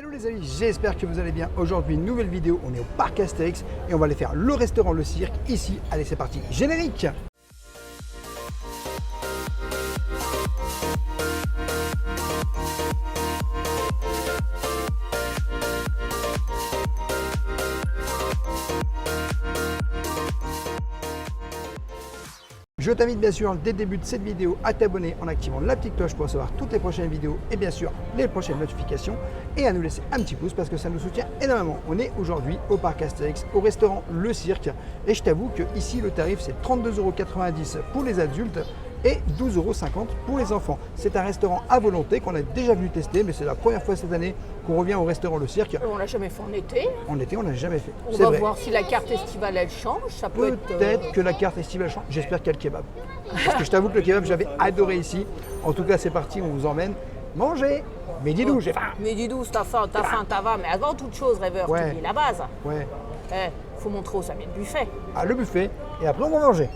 Hello les amis, j'espère que vous allez bien. Aujourd'hui, nouvelle vidéo, on est au parc Astérix et on va aller faire le restaurant, le cirque ici. Allez, c'est parti, générique! Je t'invite bien sûr dès le début de cette vidéo à t'abonner en activant la petite cloche pour recevoir toutes les prochaines vidéos et bien sûr les prochaines notifications et à nous laisser un petit pouce parce que ça nous soutient énormément. On est aujourd'hui au parc Astérix, au restaurant Le Cirque et je t'avoue que ici le tarif c'est 32,90 € pour les adultes et 12,50 € pour les enfants. C'est un restaurant à volonté qu'on a déjà venu tester mais c'est la première fois cette année qu'on revient au restaurant Le Cirque. On l'a jamais fait en été. En été, on n'a jamais fait. On va voir si la carte estivale elle change. Ça peut Peut-être que la carte estivale change. J'espère qu'il y a le kebab. Parce que je t'avoue que le kebab, j'avais adoré ici. En tout cas, c'est parti, on vous emmène manger. Mais dis-nous, j'ai faim. Mais dis-nous, t'as faim, t'as faim, t'as faim. Mais avant toute chose, rêveur, Ouais. tu dis la base. Ouais. Faut montrer aux amis le buffet. Ah, le buffet. Et après, on va manger.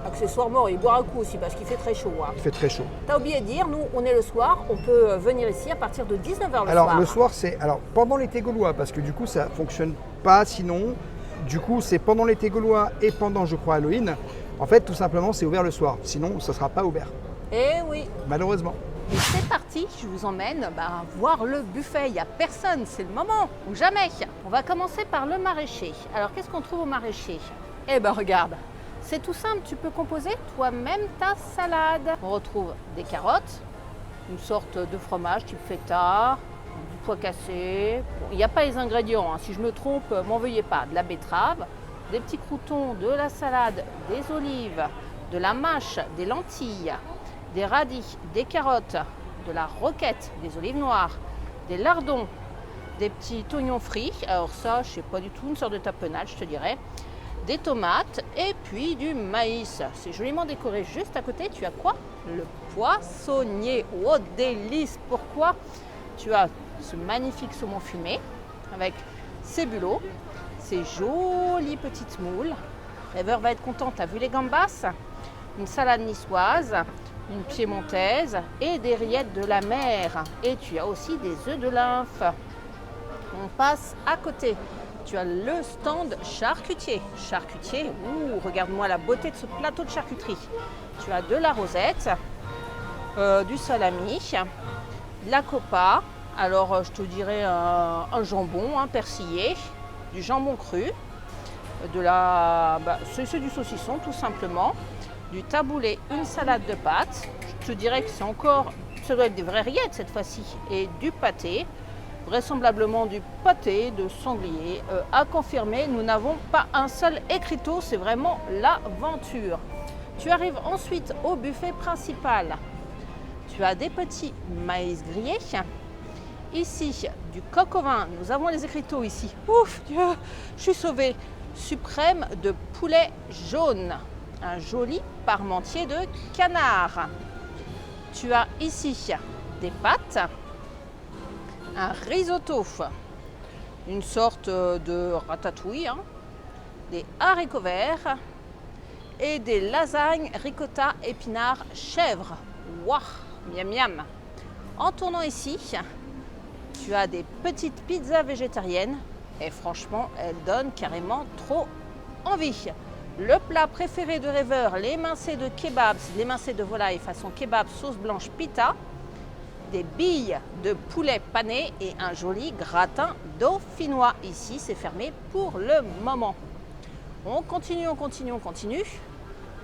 Accessoirement, et boire un coup aussi parce qu'il fait très chaud. Hein. Il fait très chaud. T'as oublié de dire, nous, on est le soir. On peut venir ici à partir de 19 h le Alors, soir. le soir, c'est pendant l'été gaulois, parce que du coup, ça fonctionne pas sinon. Du coup, c'est pendant l'été gaulois et pendant, je crois, Halloween. En fait, tout simplement, c'est ouvert le soir. Sinon, ça ne sera pas ouvert. Eh oui. Malheureusement. Et c'est parti, je vous emmène voir le buffet. Il n'y a personne, c'est le moment ou jamais. On va commencer par le maraîcher. Alors qu'est-ce qu'on trouve au maraîcher? Eh ben regarde, c'est tout simple, tu peux composer toi-même ta salade. On retrouve des carottes, une sorte de fromage type feta, du pois cassé. Bon, il n'y a pas les ingrédients, hein. Si je me trompe, m'en veuillez pas. De la betterave, des petits croûtons, de la salade, des olives, de la mâche, des lentilles, des radis, des carottes, de la roquette, des olives noires, des lardons, des petits oignons frits, alors ça je sais pas du tout, une sorte de tapenade je te dirais, des tomates et puis du maïs. C'est joliment décoré. Juste à côté tu as quoi? Le poissonnier. Oh délice! Pourquoi? Tu as ce magnifique saumon fumé avec ses bulots, ces jolies petites moules. Rêveur va être content, tu as vu les gambas? Une salade niçoise, une piémontaise et des rillettes de la mer. Et tu as aussi des œufs de lymphe. On passe à côté. Tu as le stand charcutier. Charcutier, ouh, regarde-moi la beauté de ce plateau de charcuterie. Tu as de la rosette, du salami, de la copa. Alors je te dirais un jambon persillé, du jambon cru, c'est du saucisson tout simplement. Du taboulé, une salade de pâtes, je te dirais que ça doit être des vraies rillettes cette fois-ci, et du pâté, vraisemblablement du pâté de sanglier. À confirmer, nous n'avons pas un seul écriteau, c'est vraiment l'aventure. Tu arrives ensuite au buffet principal. Tu as des petits maïs grillés. Ici, du coq au vin, nous avons les écriteaux ici. Ouf, Dieu, je suis sauvée. Suprême de poulet jaune. Un joli parmentier de canard. Tu as ici des pâtes, un risotto, une sorte de ratatouille, des haricots verts et des lasagnes ricotta épinards chèvre. Waouh, miam miam. En tournant ici, tu as des petites pizzas végétariennes et franchement, elles donnent carrément trop envie. Le plat préféré de rêveur, l'émincé de kebab, c'est l'émincé de volaille façon kebab sauce blanche pita, des billes de poulet pané et un joli gratin dauphinois. Ici, c'est fermé pour le moment. On continue, on continue, on continue.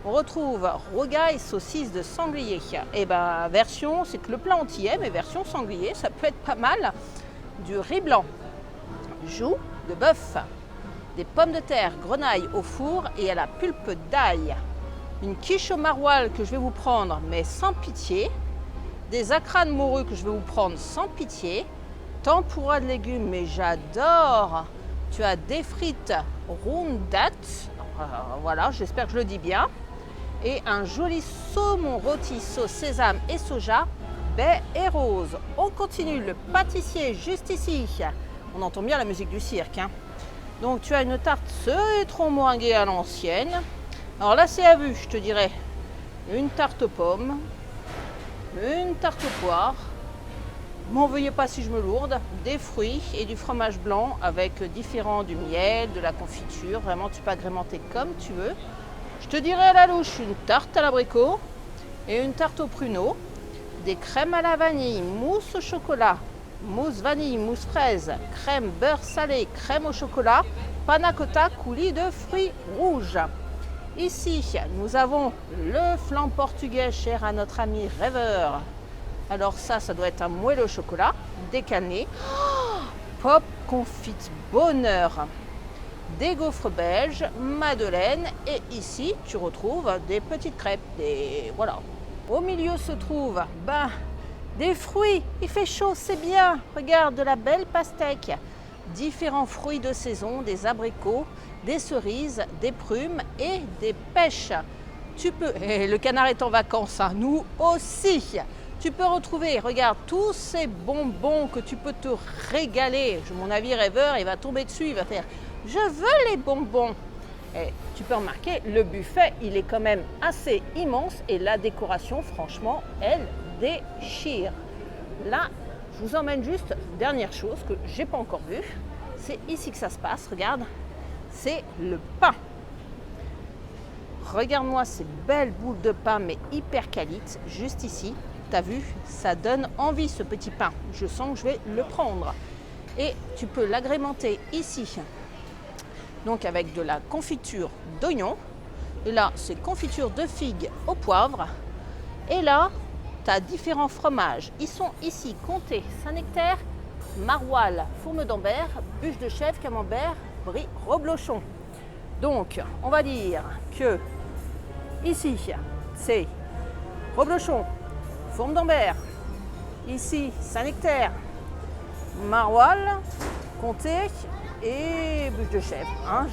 On retrouve rougail saucisse de sanglier. Et version, c'est que le plat entier, mais version sanglier, ça peut être pas mal. Du riz blanc, joues de bœuf, des pommes de terre grenaille au four et à la pulpe d'ail, une quiche au maroilles que je vais vous prendre mais sans pitié, des acras de morue que je vais vous prendre sans pitié, tempura de légumes mais j'adore, tu as des frites roundat, voilà j'espère que je le dis bien, et un joli saumon rôti sauce sésame et soja, baie et rose. On continue, le pâtissier juste ici, on entend bien la musique du cirque hein. Donc tu as une tarte citron meringuée à l'ancienne. Alors là c'est à vue, je te dirais. Une tarte aux pommes, une tarte aux poires, M'en veuillez pas si je me lourde, des fruits et du fromage blanc avec du miel, de la confiture. Vraiment, tu peux agrémenter comme tu veux. Je te dirais à la louche une tarte à l'abricot et une tarte au pruneau, des crèmes à la vanille, mousse au chocolat, mousse vanille, mousse fraise, crème beurre salé, crème au chocolat, panna cotta coulis de fruits rouges. Ici, nous avons le flan portugais cher à notre ami rêveur. Alors ça doit être un moelleux au chocolat, décannelé, pop confite bonheur, des gaufres belges, madeleine et ici tu retrouves des petites crêpes, voilà. Au milieu se trouve des fruits, il fait chaud, c'est bien. Regarde, de la belle pastèque, différents fruits de saison, des abricots, des cerises, des prunes et des pêches. Et le canard est en vacances, hein, nous aussi. Tu peux retrouver, regarde, tous ces bonbons que tu peux te régaler. Mon avis rêveur, il va tomber dessus, il va faire « Je veux les bonbons ». Et tu peux remarquer, le buffet, il est quand même assez immense et la décoration, franchement, elle déchire. Là, je vous emmène juste, dernière chose que je n'ai pas encore vue. C'est ici que ça se passe, regarde. C'est le pain. Regarde-moi ces belles boules de pain, mais hyper qualites, juste ici. Tu as vu, ça donne envie ce petit pain. Je sens que je vais le prendre. Et tu peux l'agrémenter ici. Donc avec de la confiture d'oignon. Et là, c'est confiture de figues au poivre. Et là, tu as différents fromages. Ils sont ici comtés Saint-Nectaire, maroilles, fourme d'Ambert, bûche de chèvre, camembert, brie, reblochon. Donc, on va dire que ici, c'est reblochon, fourme d'Ambert. Ici, Saint-Nectaire, maroilles, comté et bûche de chèvre. Hein.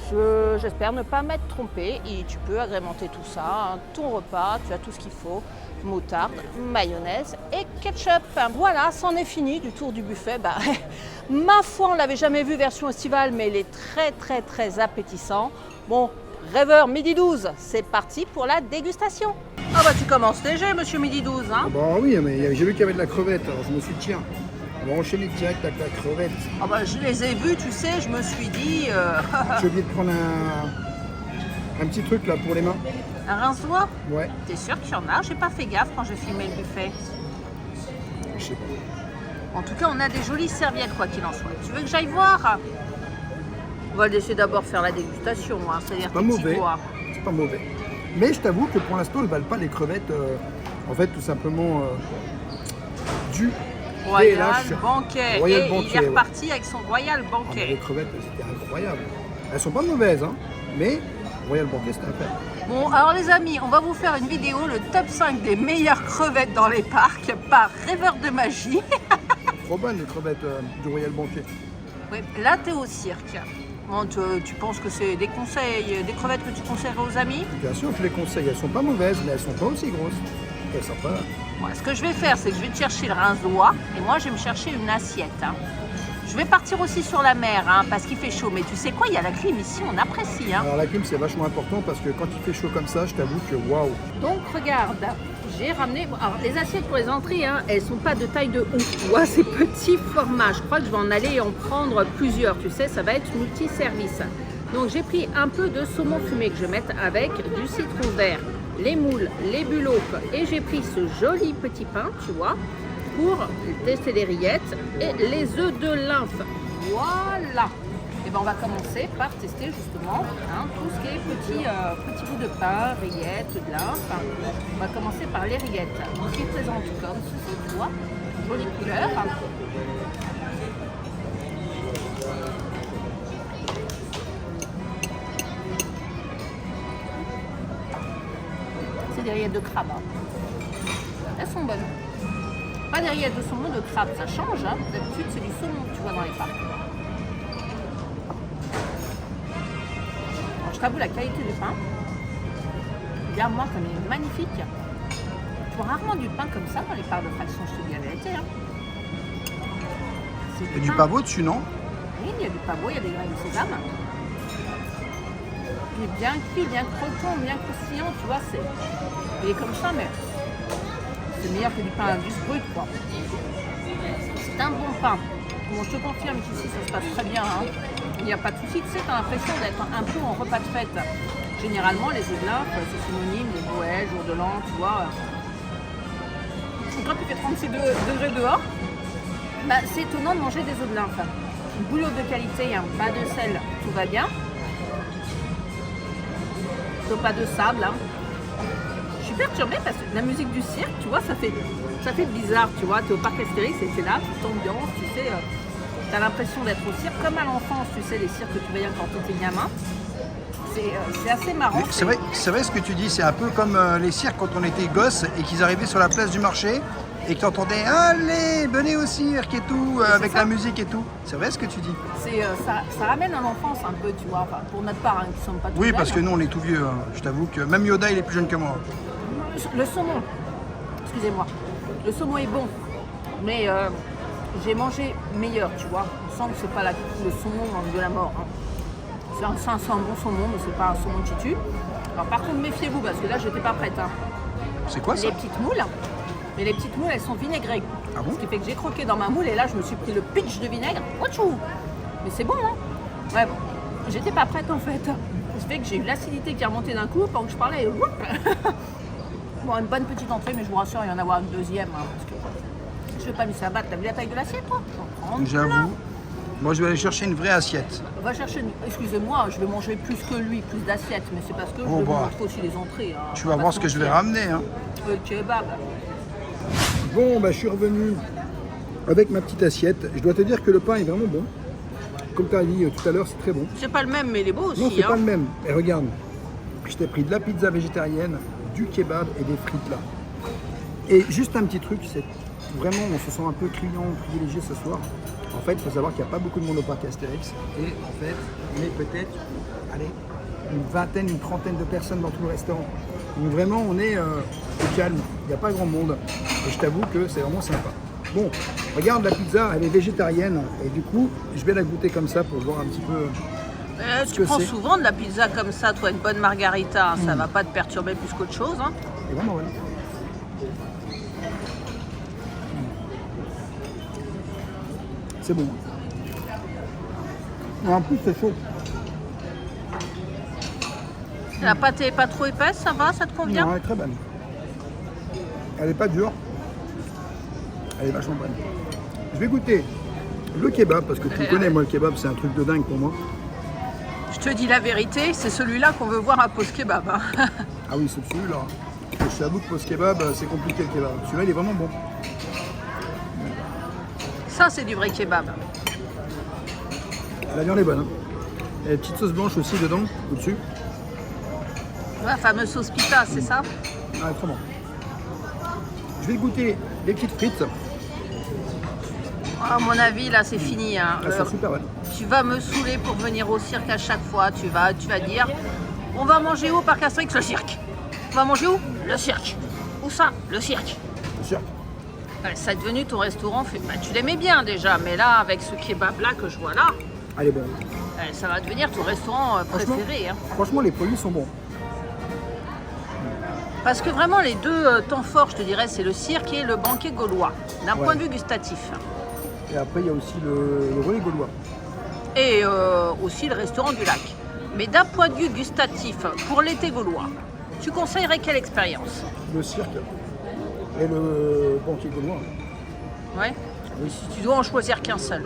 J'espère ne pas m'être trompée. Et tu peux agrémenter tout ça. Hein. Ton repas, tu as tout ce qu'il faut. Moutarde, mayonnaise et ketchup. Voilà, c'en est fini du tour du buffet. Ma foi, on ne l'avait jamais vu version estivale, mais il est très appétissant. Bon, rêveur midi 12, c'est parti pour la dégustation. Ah tu commences léger, monsieur midi 12. Hein. Oui, mais j'ai vu qu'il y avait de la crevette, alors je me suis dit tiens, on va enchaîner direct avec la crevette. Je les ai vus, tu sais, je me suis dit... J'ai oublié de prendre un petit truc là pour les mains. Un rince-doigt? Ouais. T'es sûr qu'il y en a? J'ai pas fait gaffe quand j'ai filmé le buffet. Je sais pas. En tout cas, on a des jolies serviettes, quoi qu'il en soit. Tu veux que j'aille voir? On va laisser d'abord faire la dégustation, hein, c'est-à-dire pas mauvais. C'est pas mauvais. Mais je t'avoue que pour l'instant, elles ne valent pas les crevettes. En fait, tout simplement du Royal Banquet. Royal et Banquet, il est reparti avec son Royal Banquet. Les crevettes, c'était incroyable. Elles sont pas mauvaises, hein, mais Royal Banquet, c'était incroyable. Bon, alors les amis, on va vous faire une vidéo, le top 5 des meilleures crevettes dans les parcs par Rêveur de Magie. Trop bonnes les crevettes du Royal Banquet. Oui, là, tu es au cirque. Bon, tu penses que c'est des conseils, des crevettes que tu conseillerais aux amis? Bien sûr que je les conseille. Elles sont pas mauvaises, mais elles sont pas aussi grosses. Elles sont pas... Bon, ce que je vais faire, c'est que je vais te chercher le rince-doigt et moi, je vais me chercher une assiette. Hein. Je vais partir aussi sur la mer, hein, parce qu'il fait chaud. Mais tu sais quoi, il y a la clim ici, on apprécie. Hein. Alors la clim, c'est vachement important parce que quand il fait chaud comme ça, je t'avoue que waouh. Donc regarde, j'ai ramené... Alors les assiettes pour les entrées, hein, elles sont pas de taille de ouf. Tu vois, c'est petit format. Je crois que je vais en aller en prendre plusieurs. Tu sais, ça va être multi-service. Donc j'ai pris un peu de saumon fumé que je vais mettre avec du citron vert, les moules, les bulots. Et j'ai pris ce joli petit pain, tu vois, pour tester les rillettes et les œufs de lymphe. Voilà. Et ben on va commencer par tester justement tout ce qui est petit bout de pain, rillettes, de lymphe. On va commencer par les rillettes. Donc qui présente comme ceci, tu vois, jolie couleur. C'est des rillettes de crabe. Elles sont bonnes. Pas des rillettes de saumon, de crabe, ça change. Hein. D'habitude, c'est du saumon que tu vois dans les parcs. Alors, je t'avoue, la qualité du pain, regarde-moi comme il est magnifique. Tu vois rarement du pain comme ça dans les parcs de fraction, je te dis la vérité. Hein. Il y a du pavot dessus, non? Oui, il y a du pavot, il y a des graines de sésame. Il est bien cuit, bien croquant, bien croustillant, tu vois. Il est comme ça, mais c'est meilleur que du pain juste brut, quoi. C'est un bon pain. Bon, je te confirme qu'ici ça se passe très bien. Hein. Il n'y a pas de souci. Tu sais, tu as l'impression d'être un peu en repas de fête. Généralement, les œufs de lymphe, c'est synonyme de Noël, jour de l'an, tu vois. Quand il fait 36 degrés dehors, bah, c'est étonnant de manger des œufs de lymphe. Une bouillotte de qualité, hein, pas de sel, tout va bien. Pas de sable. Hein. Je suis perturbée parce que la musique du cirque, tu vois, ça fait bizarre, tu vois. Tu es au parc Astérix et c'est là, toute ambiance, tu sais. Tu as l'impression d'être au cirque, comme à l'enfance, tu sais, les cirques que tu voyais quand tu étais gamin. C'est assez marrant. C'est vrai ce que tu dis, c'est un peu comme les cirques quand on était gosse et qu'ils arrivaient sur la place du marché et que tu entendais « Allez, venez au cirque » et tout, avec la musique et tout. C'est vrai ce que tu dis. Ça ramène à l'enfance un peu, tu vois, enfin, pour notre part, hein, qui ne sommes pas tous Oui, jeunes. parce que nous, on est tout vieux. Hein. Je t'avoue que même Yoda, il est plus jeune que moi. Le saumon, excusez-moi, le saumon est bon, mais j'ai mangé meilleur, tu vois. On sent que c'est pas le saumon de la mort. Hein. C'est un bon saumon, mais c'est pas un saumon qui tue. Alors par contre, méfiez-vous, parce que là, j'étais pas prête. Hein. C'est quoi ça? Les petites moules. Mais les petites moules, elles sont vinaigrées. Ah bon? Ce qui fait que j'ai croqué dans ma moule et là, je me suis pris le pitch de vinaigre. Watchou! Mais c'est bon, hein? Ouais, bon. J'étais pas prête en fait. Ce qui fait que j'ai eu l'acidité qui est remontée d'un coup pendant que je parlais. Bon, une bonne petite entrée, mais je vous rassure, il y en a avoir une deuxième. Hein, parce que je vais pas me laisser abattre. T'as vu la taille de l'assiette, toi? J'avoue. Moi, je vais aller chercher une vraie assiette. On va chercher une... Excusez-moi, je vais manger plus que lui, plus d'assiettes, mais c'est parce que je Oh, vais bah. manger aussi les entrées. Hein. Tu vas voir ce que je vais ramener. Hein. Le kebab. Bon, bah, je suis revenu avec ma petite assiette. Je dois te dire que le pain est vraiment bon. Comme tu as dit tout à l'heure, c'est très bon. C'est pas le même, mais il est beau aussi. Non, c'est hein. pas le même. Et regarde, je t'ai pris de la pizza végétarienne, du kebab et des frites là. Et juste un petit truc, c'est vraiment, on se sent un peu client privilégié ce soir. En fait, il faut savoir qu'il n'y a pas beaucoup de monde au parc Astérix. Et en fait, on est peut-être, allez, une vingtaine, une trentaine de personnes dans tout le restaurant. Donc vraiment, on est au calme. Il n'y a pas grand monde. Et je t'avoue que c'est vraiment sympa. Bon, regarde la pizza, elle est végétarienne. Et du coup, je vais la goûter comme ça pour voir un petit peu ce Tu que prends c'est. souvent de la pizza comme ça, toi, une bonne margarita, ça va pas te perturber plus qu'autre chose. Hein. C'est vraiment bon. C'est bon. En plus, c'est chaud. La pâte est pas trop épaisse, ça va, ça te convient? Non, elle est très bonne. Elle n'est pas dure. Elle est vachement bonne. Je vais goûter le kebab, parce que tu me connais, moi, le kebab, c'est un truc de dingue pour moi. Je te dis la vérité, c'est celui-là qu'on veut voir à Pause Kebab. Hein. Ah oui, c'est celui-là. Je t'avoue que pour ce kebab, c'est compliqué le kebab. Celui-là, il est vraiment bon. Ça, c'est du vrai kebab. La viande est bonne. Hein. Il y a une petite sauce blanche aussi dedans, au-dessus. La fameuse sauce pita, c'est ça? Ah, très bon. Je vais goûter les petites frites. À mon avis, là, c'est fini. Hein. Ah, c'est super bon. Tu vas me saouler pour venir au cirque à chaque fois. Tu vas dire, on va manger où au parc Astérix? Le cirque. On va manger où? Le cirque. Où ça? Le cirque. C'est sûr. Ouais, ça est devenu ton restaurant. Bah, tu l'aimais bien déjà, mais là, avec ce kebab-là que je vois là, Elle est bonne. ça va devenir ton restaurant préféré. Hein. Franchement, les produits sont bons. Parce que vraiment, les deux temps forts, je te dirais, c'est le cirque et le banquet gaulois, d'un point de vue gustatif. Et après, il y a aussi le relais gaulois. Et aussi le restaurant du lac. Mais d'un point de vue gustatif, pour l'été gaulois, tu conseillerais quelle expérience? Le cirque et le banquier gaulois. Ouais. Oui. Si tu dois en choisir qu'un seul.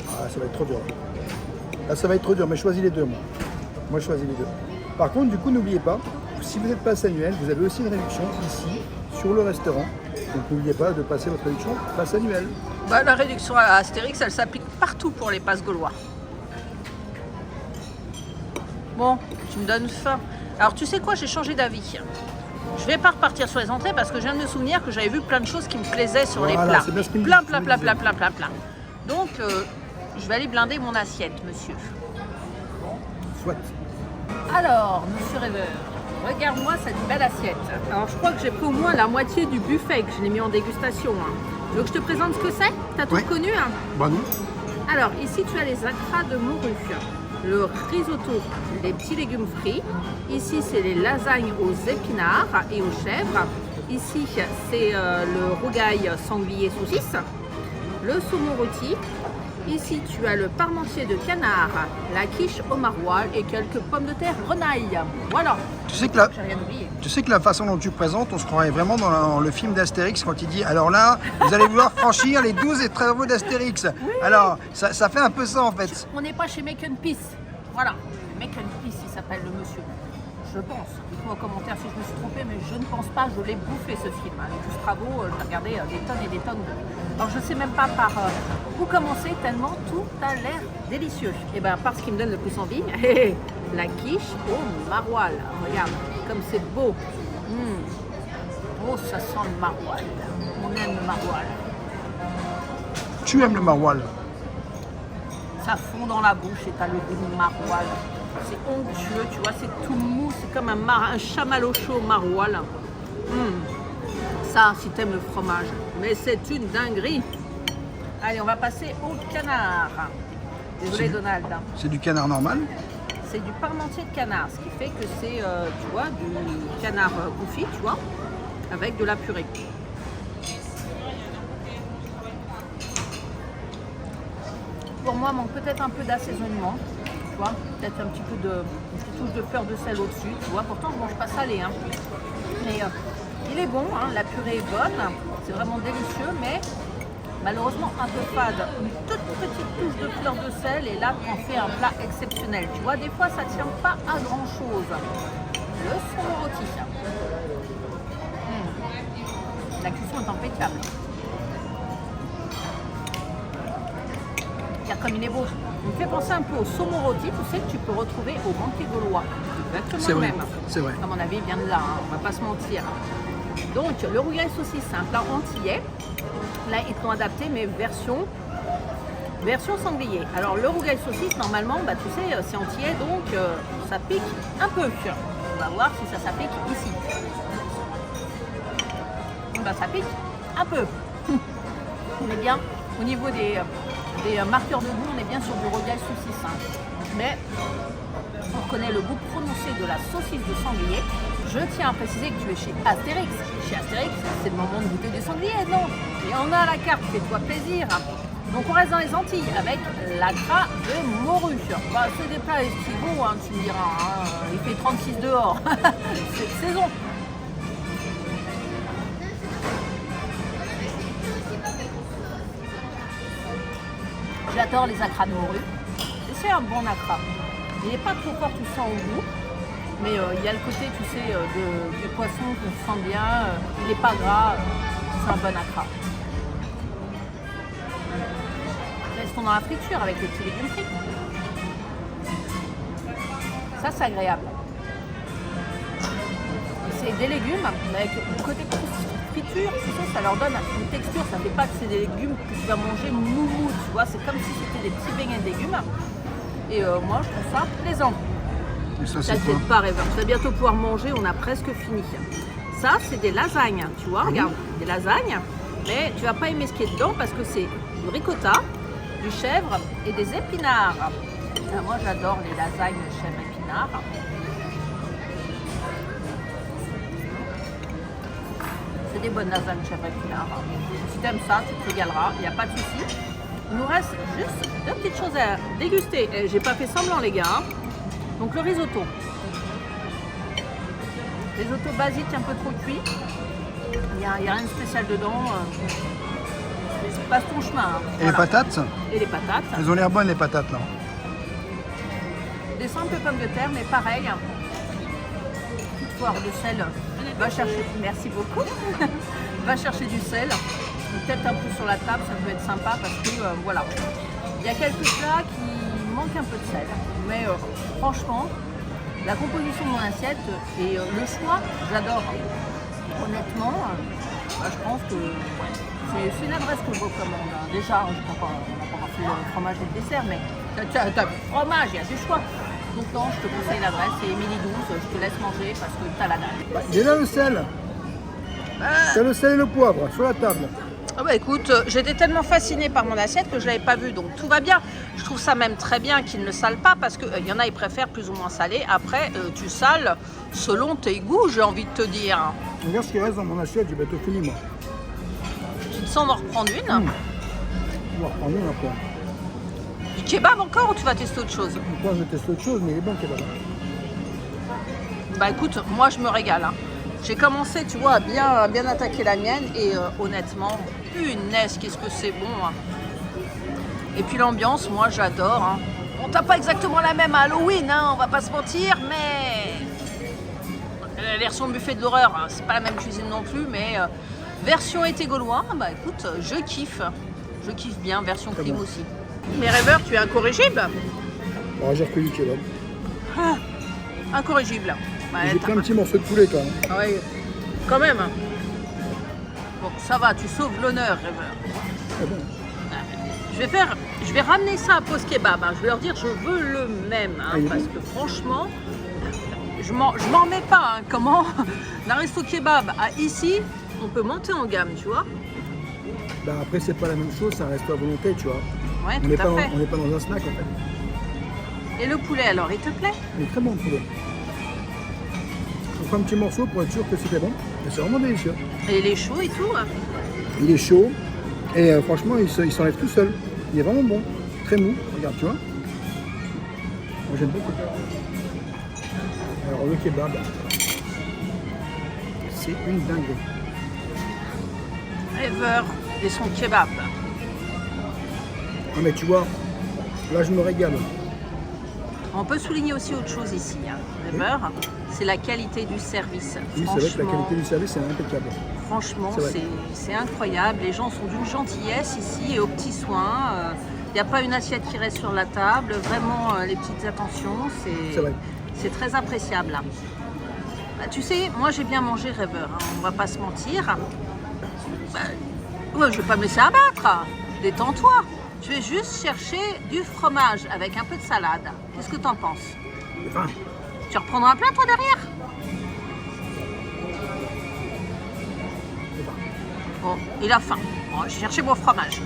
Ah, ça va être trop dur. Là, ça va être trop dur, mais choisis les deux, moi. Moi, je choisis les deux. Par contre, du coup, n'oubliez pas, si vous êtes passe annuel, vous avez aussi une réduction ici, sur le restaurant. Donc, n'oubliez pas de passer votre réduction passe annuel. Bah, la réduction à Astérix, elle s'applique partout pour les passes gaulois. Bon, tu me donnes faim. Alors, tu sais quoi, j'ai changé d'avis. Je vais pas repartir sur les entrées parce que je viens de me souvenir que j'avais vu plein de choses qui me plaisaient sur les plats. C'est bien ce qu'il me Plein. dit. Donc, je vais aller blinder mon assiette, monsieur. Soit. Alors, monsieur Rêveur, regarde-moi cette belle assiette. Alors, je crois que j'ai pris au moins la moitié du buffet que je l'ai mis en dégustation. Hein. Tu veux que je te présente ce que c'est? T'as tout reconnu hein? Bah non. Alors, ici, tu as les acras de morue, le risotto, les petits légumes frits. Ici, c'est les lasagnes aux épinards et aux chèvres. Ici, c'est le rougail sanglier saucisse. le saumon rôti. Ici, tu as le parmentier de canard, la quiche au maroilles et quelques pommes de terre grenaille. Voilà. Tu sais que la, J'ai rien oublié. tu sais que la façon dont tu présentes, on se croirait vraiment dans le film d'Astérix quand il dit alors là, vous allez vouloir franchir les 12 travaux d'Astérix. Oui. Alors, ça fait un peu ça en fait. On n'est pas chez Make and Peace. Voilà. Make and Peace, il s'appelle le monsieur. Je pense. Dites-moi en commentaire si je me suis trompée, mais je ne pense pas. Je l'ai bouffé ce film. Les 12 travaux, j'ai regardé des tonnes et des tonnes. Alors je ne sais même pas par où commencer tellement tout a l'air délicieux. Et bien par ce qui me donne le plus envie, la quiche au maroilles. Regarde, comme c'est beau. Oh, ça sent le maroilles. On aime le maroilles. Tu aimes le maroilles. Ça fond dans la bouche et tu as le goût de maroilles. C'est onctueux, tu vois, c'est tout mou, c'est comme un chamallow chaud maroilles. Ça, si t'aimes le fromage. Mais c'est une dinguerie. Allez, on va passer au canard. Désolé Donald. C'est du canard normal. C'est du parmentier de canard, ce qui fait que c'est, tu vois, du canard confit, tu vois, avec de la purée. Pour moi, manque peut-être un peu d'assaisonnement. Tu vois, peut-être un petit peu une petite touche de fleur de sel au-dessus, tu vois. Pourtant, je ne mange pas salé, hein. Mais il est bon, hein, la purée est bonne, c'est vraiment délicieux, mais malheureusement un peu fade. Une toute petite touche de fleur de sel et là, on fait un plat exceptionnel. Tu vois, des fois, ça ne tient pas à grand-chose. Le saumon rôti. La cuisson est impeccable. Regarde comme il est beau. Il me fait penser un peu au saumon rôti, tu sais, que tu peux retrouver au banquet gaulois. C'est Exactement le vrai, même. c'est vrai. À mon avis, il vient de là, hein, on va pas se mentir. Donc, le rougail saucisse, c'est un plat antillais. Là, ils t'ont adapté, mais version sanglier. Alors, le rougail saucisse, normalement, bah, tu sais, c'est antillais, donc ça pique un peu. On va voir si ça s'applique ici. Bah, ça pique un peu. On est bien au niveau des marqueurs de goût, on est bien sur du rougail saucisse. Hein. Mais on reconnaît le goût prononcé de la saucisse de sanglier. Je tiens à préciser que tu es chez Astérix. Chez Astérix, c'est le moment de goûter du sanglier, non? Et on a la carte, fais-toi plaisir. Donc on reste dans les Antilles avec la gras de morue. Bah, c'est des plats estivaux, hein, tu me diras. Hein. Il fait 36 dehors. C'est de saison. J'adore les acras de morue. Et c'est un bon acra. Il n'est pas trop fort, tu sens au goût. Mais il y a le côté, tu sais, du poisson qu'on sent bien. Il n'est pas gras. C'est un bon acra. Restons dans la friture avec les petits légumes frits. Ça, c'est agréable. C'est des légumes avec le côté friture, tu sais, ça leur donne une texture. Ça ne fait pas que c'est des légumes que tu vas manger mou, tu vois. C'est comme si c'était des petits beignets de légumes. Et moi, je trouve ça plaisant. T'inquiète pas, Rêve. Tu vas bientôt pouvoir manger, on a presque fini. Ça, c'est des lasagnes, tu vois, regarde, des lasagnes. Mais tu vas pas aimer ce qui est dedans parce que c'est du ricotta, du chèvre et des épinards. Alors, moi, j'adore les lasagnes chèvre-épinards. C'est des bonnes lasagnes chèvre-épinards. Si tu aimes ça, tu te régaleras, il n'y a pas de souci. Il nous reste juste deux petites choses à déguster. J'ai pas fait semblant, les gars. Hein. Donc le risotto. Risotto basique un peu trop cuit. Il n'y a rien de spécial dedans. Passe ton chemin. Hein. Et voilà. Les patates? Et les patates. Elles ont l'air bonnes, les patates, là. Des simples pommes de terre, mais pareil. Petite poire de sel. Va chercher. Merci beaucoup. Va chercher du sel. Peut-être un peu sur la table, ça peut être sympa parce que voilà. Il y a quelques plats qui manquent un peu de sel. Mais franchement, la composition de mon assiette et le choix, j'adore. Honnêtement, je pense que c'est une adresse que je recommande. Déjà, on n'a pas fait le fromage et le dessert, mais tu as du fromage, il y a du choix. Donc non, je te conseille l'adresse, c'est Émilie 12, je te laisse manger parce que tu as la dalle. Il est là le sel. C'est le sel et le poivre sur la table. Ah bah écoute, j'étais tellement fascinée par mon assiette que je ne l'avais pas vue, donc tout va bien. Je trouve ça même très bien qu'ils ne salent pas parce qu'il y en a, ils préfèrent plus ou moins salé. Après, tu sales selon tes goûts, j'ai envie de te dire. Regarde ce qui reste dans mon assiette, j'ai bientôt fini moi. Tu te sens d'en reprendre une. On va reprendre une après. Du kebab encore ou tu vas tester autre chose? Moi, je teste autre chose, mais il est bon le kebab. Bah écoute, moi je me régale. Hein. J'ai commencé, tu vois, à bien attaquer la mienne et honnêtement, punaise, qu'est-ce que c'est bon. Hein. Et puis l'ambiance, moi j'adore. Hein. On tape pas exactement la même à Halloween, hein, on va pas se mentir, mais la version buffet de l'horreur, hein, c'est pas la même cuisine non plus, mais version été gaulois, bah écoute, je kiffe bien, version prime bon. aussi. Mais rêveur, tu es incorrigible? Bon, j'ai recueilli le kebab. Ah, incorrigible. Ouais, J'ai pris un petit morceau de poulet quand même. Ah ouais, quand même. Bon, ça va, tu sauves l'honneur, rêveur. Ah bon. Je vais ramener ça à Pause Kebab. Hein. Je vais leur dire je veux le même. Hein, parce que franchement, je m'en mets pas. Hein. Comment d'un resto kebab à ici, on peut monter en gamme, tu vois. Bah après, c'est pas la même chose, ça reste à volonté, tu vois. Ouais, On n'est tout à fait. pas dans un snack en fait. Et le poulet, alors, il te plaît? Il est très bon le poulet. On prend un petit morceau pour être sûr que c'était bon. Et c'est vraiment délicieux. Et il est chaud et tout. Hein. Il est chaud et franchement, il s'enlève tout seul. Il est vraiment bon, très mou. Regarde, tu vois. Moi j'aime beaucoup. Alors le kebab, c'est une dinguerie. Rêveur et son kebab. Ah mais tu vois, là je me régale. On peut souligner aussi autre chose ici, hein. Rêveur, c'est la qualité du service. Oui, c'est vrai que la qualité du service est impeccable. Franchement, c'est incroyable. Les gens sont d'une gentillesse ici et aux petits soins. Il n'y a pas une assiette qui reste sur la table. Vraiment, les petites attentions, c'est très appréciable. Bah, tu sais, moi j'ai bien mangé, rêveur. Hein, on va pas se mentir. Bah, ouais, je vais pas me laisser abattre. Détends-toi. Je vais juste chercher du fromage avec un peu de salade. Qu'est-ce que tu en penses? Ah. Tu reprendras un plat, toi, derrière? Bon, il a faim. Bon, je vais chercher mon fromage.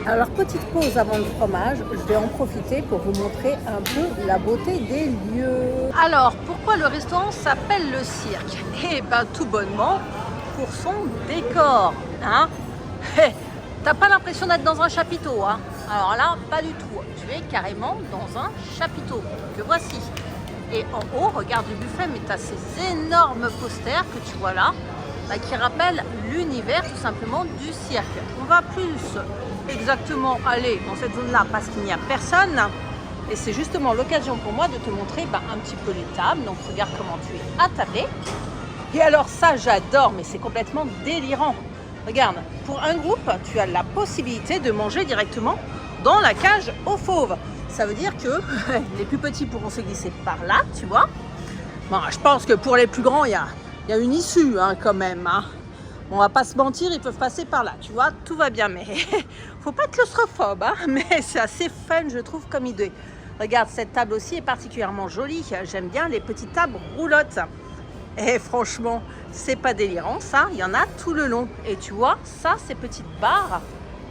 Alors, petite pause avant le fromage, je vais en profiter pour vous montrer un peu la beauté des lieux. Alors, pourquoi le restaurant s'appelle le cirque? Eh bien, tout bonnement, pour son décor. Hein? T'as pas l'impression d'être dans un chapiteau, hein? Alors là, pas du tout. Tu es carrément dans un chapiteau, que voici. Et en haut, regarde le buffet, mais tu as ces énormes posters que tu vois là, qui rappellent l'univers tout simplement du cirque. On va plus exactement aller dans cette zone-là parce qu'il n'y a personne. Et c'est justement l'occasion pour moi de te montrer un petit peu les tables. Donc regarde comment tu es attablé. Et alors ça, j'adore, mais c'est complètement délirant. Regarde, pour un groupe, tu as la possibilité de manger directement dans la cage aux fauves. Ça veut dire que les plus petits pourront se glisser par là, tu vois. Bon, je pense que pour les plus grands, il y a une issue hein, quand même. Hein. On va pas se mentir, ils peuvent passer par là, tu vois, tout va bien. Mais faut pas être claustrophobe, hein, mais c'est assez fun, je trouve, comme idée. Regarde, cette table aussi est particulièrement jolie. J'aime bien les petites tables roulottes. Et franchement, c'est pas délirant ça, il y en a tout le long. Et tu vois, ça, ces petites barres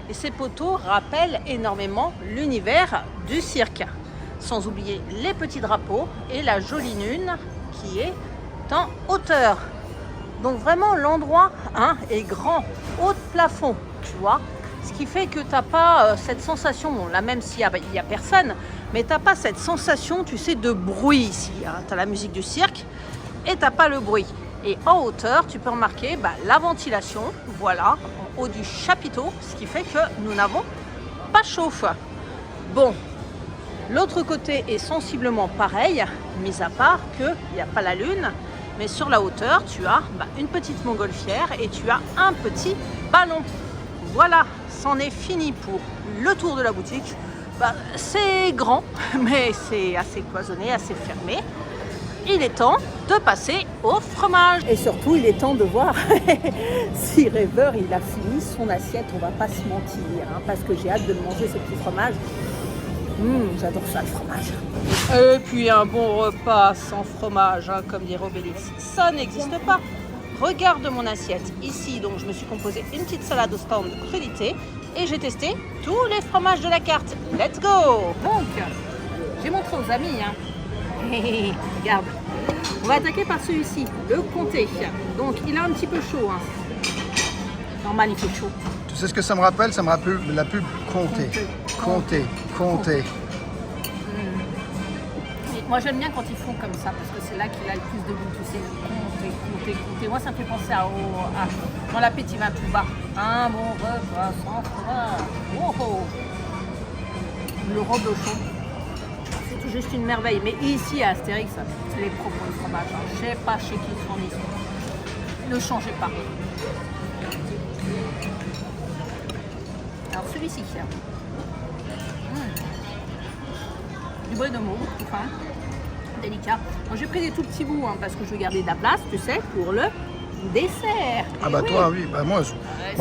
et ces poteaux rappellent énormément l'univers du cirque. Sans oublier les petits drapeaux et la jolie lune qui est en hauteur. Donc vraiment, l'endroit est grand, haut de plafond, tu vois. Ce qui fait que tu n'as pas cette sensation, bon, là même s'il n'y a personne, mais tu n'as pas cette sensation, tu sais, de bruit ici. Hein. Tu as la musique du cirque. Et t'as pas le bruit. Et en hauteur, tu peux remarquer la ventilation, voilà, en haut du chapiteau, ce qui fait que nous n'avons pas chauffe. Bon, l'autre côté est sensiblement pareil, mis à part qu'il n'y a pas la lune, mais sur la hauteur, tu as une petite montgolfière et tu as un petit ballon. Voilà, c'en est fini pour le tour de la boutique. C'est grand, mais c'est assez cloisonné, assez fermé. Il est temps de passer au fromage. Et surtout, il est temps de voir si Rêveur, il a fini son assiette. On va pas se mentir, hein, parce que j'ai hâte de manger ce petit fromage. J'adore ça, le fromage. Et puis un bon repas sans fromage, hein, comme dirait Obélix, ça n'existe pas. Regarde mon assiette. Ici, donc, je me suis composé une petite salade au stand de crudité et j'ai testé tous les fromages de la carte. Let's go! Donc, j'ai montré aux amis, hein. Regarde, on va attaquer par celui-ci, le comté. Donc il est un petit peu chaud. Hein. Normal, il fait chaud. Tu sais ce que ça me rappelle? Ça me rappelle la pub Comté. Comté. Comté. Moi j'aime bien quand ils font comme ça parce que c'est là qu'il a le plus de goût, tu sais, compter. Moi ça me fait penser à quand l'appétit va tout bas. Un bon repas sans fromage. Oh oh. Le reblochon, c'est tout juste une merveille. Mais ici à Astérix, c'est les propres de fromage. Je sais pas chez qui ils fournissent. Ne changez pas. Alors celui-ci, du bol de mots, tout fin. Délicat. J'ai pris des tout petits bouts hein, parce que je veux garder de la place, tu sais, pour le dessert. Ah bah oui. toi, oui. Bah moi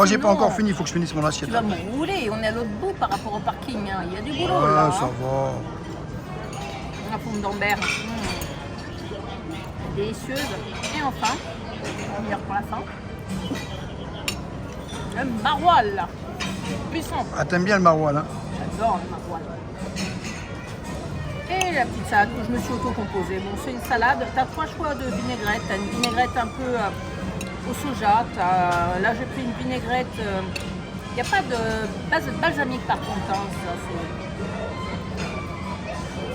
j'ai pas encore fini, il faut que je finisse mon assiette. Tu vas me rouler, on est à l'autre bout par rapport au parking. Hein. Il y a du boulot Ah, là. ça hein. va. La pomme d'Ambert. Délicieuse. Et enfin, meilleur pour la fin, le maroilles. Puissant. Ah, t'aimes bien le maroilles, hein? J'adore le maroilles. Et la petite salade que je me suis auto-composée. Bon, c'est une salade, tu as 3 choix de vinaigrette. Tu as une vinaigrette un peu au soja. Là, j'ai pris une vinaigrette. Il n'y a pas de balsamique par contre. Hein, ça,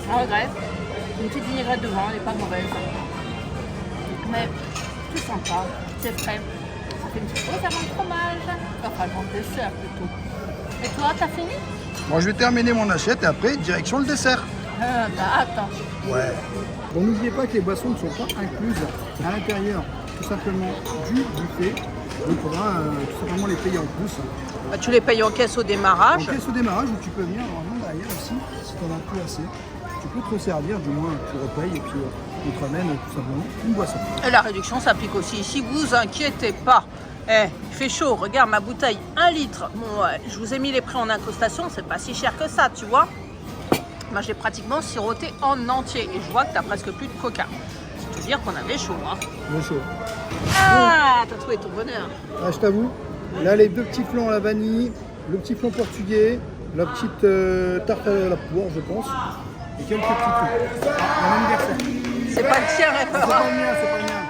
je regrette. Une petite vinaigrette de vin, elle n'est pas mauvaise. Mais tout sympa, c'est frais. Ça fait une petite pause avant le fromage. Enfin, avant le dessert plutôt. Et toi, t'as fini? Bon, je vais terminer mon assiette et après, direction le dessert. Attends. Ouais. Bon, n'oubliez pas que les boissons ne sont pas incluses à l'intérieur, tout simplement du buffet. Donc, il faudra tout simplement les payer en plus. Bah, tu les payes en caisse au démarrage. En caisse au démarrage, où tu peux venir normalement derrière aussi, si tu en as plus assez. Tu peux te resservir, du moins tu repayes et puis on te ramène tout simplement une boisson. Et la réduction s'applique aussi ici, vous inquiétez pas. Il fait chaud, regarde ma bouteille, 1 litre. Bon, je vous ai mis les prix en incrustation, c'est pas si cher que ça, tu vois. Moi, j'ai pratiquement siroté en entier et je vois que t'as presque plus de coca. C'est te dire qu'on avait chaud, hein. Bon chaud. Ah, t'as trouvé ton bonheur. Ah, je t'avoue, là les 2 petits flancs à la vanille, le petit flan portugais, la petite tarte à la poire, je pense, et quelques petits trucs. Mon anniversaire. C'est pas le tien, C'est pas Réveur. le mien, c'est pas le mien.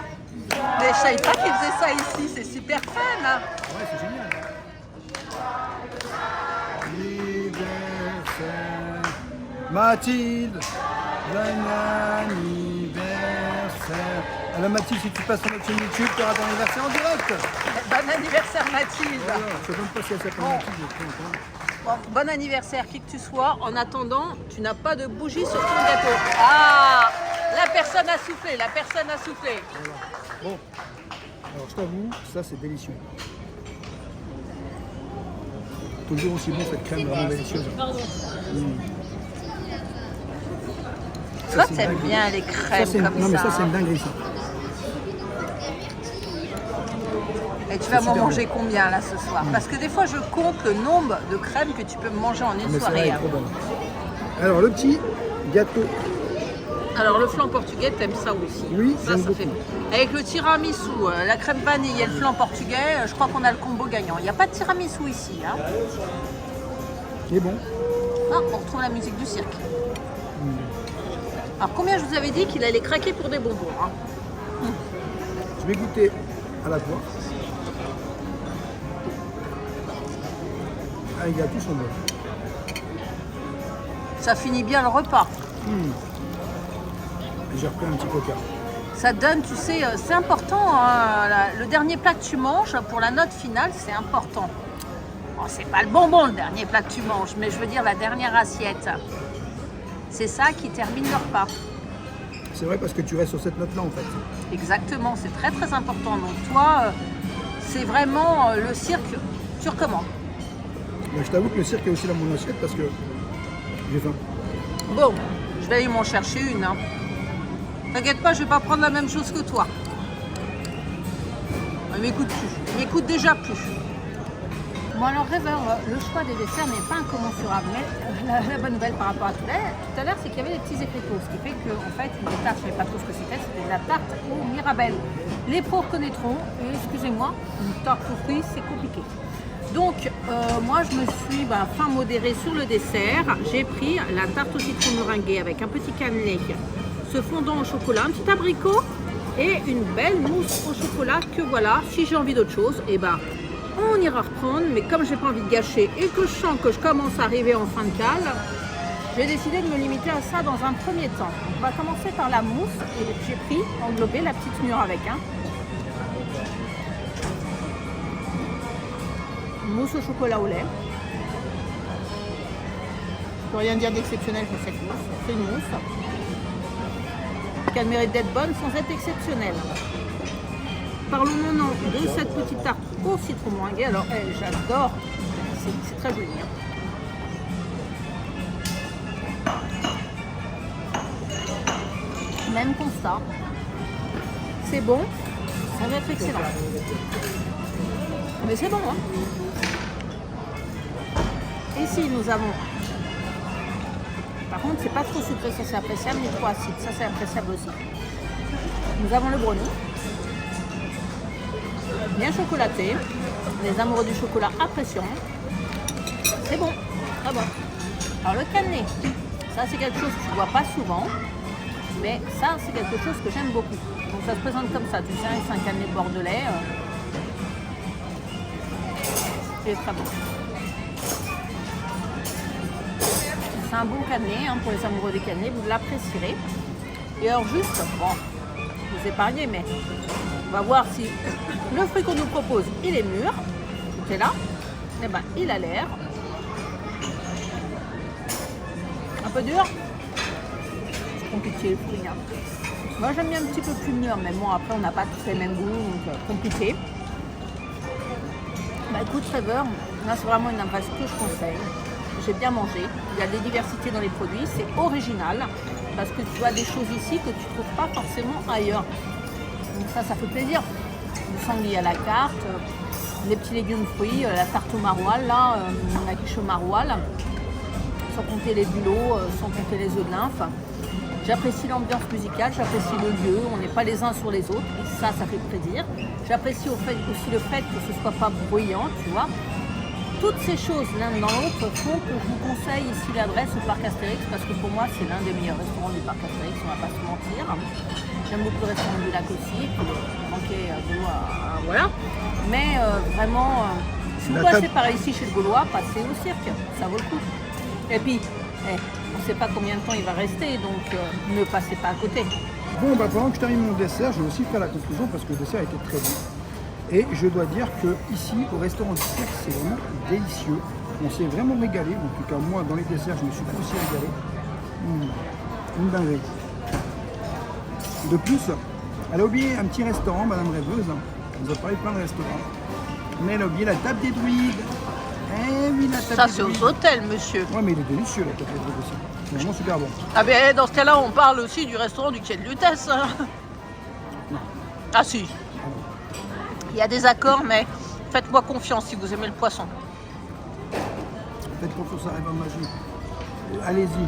Mais je savais pas qu'ils faisaient ça ici, c'est super fun. Hein. Ouais, c'est génial. Anniversaire. Mathilde, bon anniversaire. Alors Mathilde, si tu passes sur notre chaîne YouTube, tu auras ton anniversaire en direct. Bon anniversaire Mathilde. Voilà, je sais même pas si elle s'appelle Mathilde. je sais pas. Bon, bon anniversaire qui que tu sois. En attendant, tu n'as pas de bougie sur ton gâteau. Ah, la personne a soufflé, la personne a soufflé. Voilà. Bon, alors je t'avoue, ça c'est délicieux. Toujours aussi bon cette crème vraiment délicieuse. Toi, c'est t'aimes dingue. bien les Ça, crèmes c'est une- comme Non mais ça. ça c'est une dinguerie ça. Et tu vas m'en super manger combien là ce soir? Parce que des fois, je compte le nombre de crèmes que tu peux manger en une Mais ça soirée. est trop bon. Alors le petit gâteau, Alors, le flan portugais, t'aimes ça aussi? Oui, ça, j'aime ça beaucoup. fait. Avec le tiramisu, la crème vanille et le flan portugais, je crois qu'on a le combo gagnant. Il n'y a pas de tiramisu ici. Hein. il est bon. Ah, on retrouve la musique du cirque. Alors, combien je vous avais dit qu'il allait craquer pour des bonbons hein? Je vais goûter à la poire. Ah, il a tout son beurre. Ça finit bien le repas. Et j'ai repris un petit coca. Ça donne, tu sais, c'est important. Hein, le dernier plat que tu manges, pour la note finale, c'est important. Bon, c'est pas le bonbon le dernier plat que tu manges, mais je veux dire la dernière assiette. C'est ça qui termine le repas. C'est vrai parce que tu restes sur cette note-là en fait. Exactement, c'est très très important. Donc toi, c'est vraiment le cirque, tu recommandes. Mais je t'avoue que le cirque est aussi dans mon assiette parce que j'ai faim. Bon, je vais aller m'en chercher une. Hein. T'inquiète pas, je vais pas prendre la même chose que toi. Il m'écoute plus. Il m'écoute déjà plus. Bon alors Rêveur, le choix des desserts n'est pas incommensurable, mais la bonne nouvelle par rapport à tout à l'heure, c'est qu'il y avait des petits écriteaux, ce qui fait que en fait, une tarte, je ne savais pas trop ce que c'était de la tarte au Mirabelle. Les pros reconnaîtront, et excusez-moi, une tarte aux fruits, c'est compliqué. Donc, moi, je me suis fin modérée sur le dessert. J'ai pris la tarte au citron meringuée avec un petit cannelé, ce fondant au chocolat, un petit abricot et une belle mousse au chocolat que voilà, si j'ai envie d'autre chose, et On ira reprendre, mais comme j'ai pas envie de gâcher et que je sens que je commence à arriver en fin de cale, j'ai décidé de me limiter à ça dans un premier temps. On va commencer par la mousse et j'ai pris, englobé la petite mûre avec. Mousse au chocolat au lait. Je peux rien dire d'exceptionnel sur cette mousse. C'est une mousse qui a le mérite d'être bonne sans être exceptionnelle. Parlons maintenant de cette petite tarte au citron meringué. Alors, j'adore. C'est très joli. Même constat. C'est bon. Ça va être excellent. Mais c'est bon. Ici, nous avons... Par contre, c'est pas trop sucré, ça c'est appréciable, ni trop acide. Ça c'est appréciable aussi. Nous avons le brownie. Bien chocolaté. Les amoureux du chocolat apprécieront. C'est bon. Très bon. Alors le cannelé. Ça c'est quelque chose que je ne vois pas souvent. Mais ça, c'est quelque chose que j'aime beaucoup. Donc ça se présente comme ça. Tu sais, c'est un cannelé bordelais. C'est très bon. C'est un bon cannelé pour les amoureux des cannelés. Vous l'apprécierez. Et alors juste, bon, vous épargnez, mais on va voir si le fruit qu'on nous propose, il est mûr. Tout est là. Et ben, il a l'air un peu dur. Compliqué le fruit. Moi j'aime bien un petit peu plus mûr, mais bon après on n'a pas tous les mêmes goûts, donc compliqué. Bah écoute Rêveur, là c'est vraiment une impasse que je conseille. J'ai bien mangé, il y a des diversités dans les produits, c'est original, parce que tu vois des choses ici que tu ne trouves pas forcément ailleurs. Donc ça fait plaisir. Du sanglier à la carte, les petits légumes fruits, la tarte au maroilles, là, la quiche au maroilles, sans compter les bulots, sans compter les œufs de nymphe. J'apprécie l'ambiance musicale, j'apprécie le lieu, on n'est pas les uns sur les autres, et ça fait plaisir. J'apprécie aussi le fait que ce ne soit pas bruyant, tu vois. Toutes ces choses, l'un dans l'autre, font que je vous conseille ici l'adresse au Parc Astérix, parce que pour moi, c'est l'un des meilleurs restaurants du Parc Astérix, on ne va pas se mentir. J'aime beaucoup le restaurant du lac aussi, puis manquer de l'eau voilà. Mais vraiment, si vous passez par ici chez le Gaulois, passez au cirque, ça vaut le coup. Et puis, on ne sait pas combien de temps il va rester, donc ne passez pas à côté. Bon, bah, pendant que je termine mon dessert, je vais aussi faire la conclusion parce que le dessert était très bon. Et je dois dire que ici, au restaurant du cirque, c'est vraiment délicieux. On s'est vraiment régalé. En tout cas, moi, dans les desserts, je me suis aussi régalé. Une dinguerie. De plus, elle a oublié un petit restaurant, Madame Rêveuse. Elle nous a parlé de plein de restaurants. Mais elle a oublié la table des druides. Eh oui, la table Ça des c'est aux druides. hôtels, monsieur. Ouais, mais il est délicieux, la table des druides aussi. C'est vraiment super bon. Ah ben dans ce cas-là, on parle aussi du restaurant du Quai de Lutèce. Non. Ah si. Il y a des accords, mais faites-moi confiance si vous aimez le poisson. Faites confiance à Rêveur de Magie. Allez-y.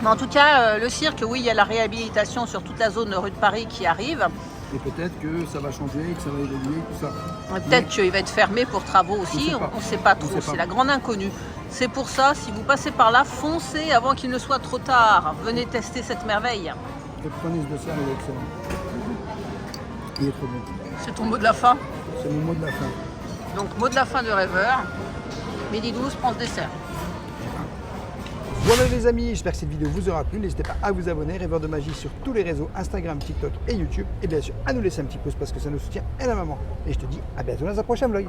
Mais en tout cas, le cirque, oui, il y a la réhabilitation sur toute la zone rue de Paris qui arrive. Et peut-être que ça va changer, que ça va évoluer, tout ça. Peut-être qu'il va être fermé pour travaux aussi, on ne sait pas trop, c'est la grande inconnue. C'est pour ça, si vous passez par là, foncez avant qu'il ne soit trop tard. Venez tester cette merveille. Et prenez ce dessert, il est excellent. Il est trop bon. C'est ton mot de la fin. C'est mon mot de la fin. Donc mot de la fin de Rêveur. Midi 12, prends ce dessert. Voilà les amis, j'espère que cette vidéo vous aura plu. N'hésitez pas à vous abonner, Rêveur de Magie sur tous les réseaux, Instagram, TikTok et YouTube. Et bien sûr, à nous laisser un petit pouce parce que ça nous soutient énormément. Et je te dis à bientôt dans un prochain vlog.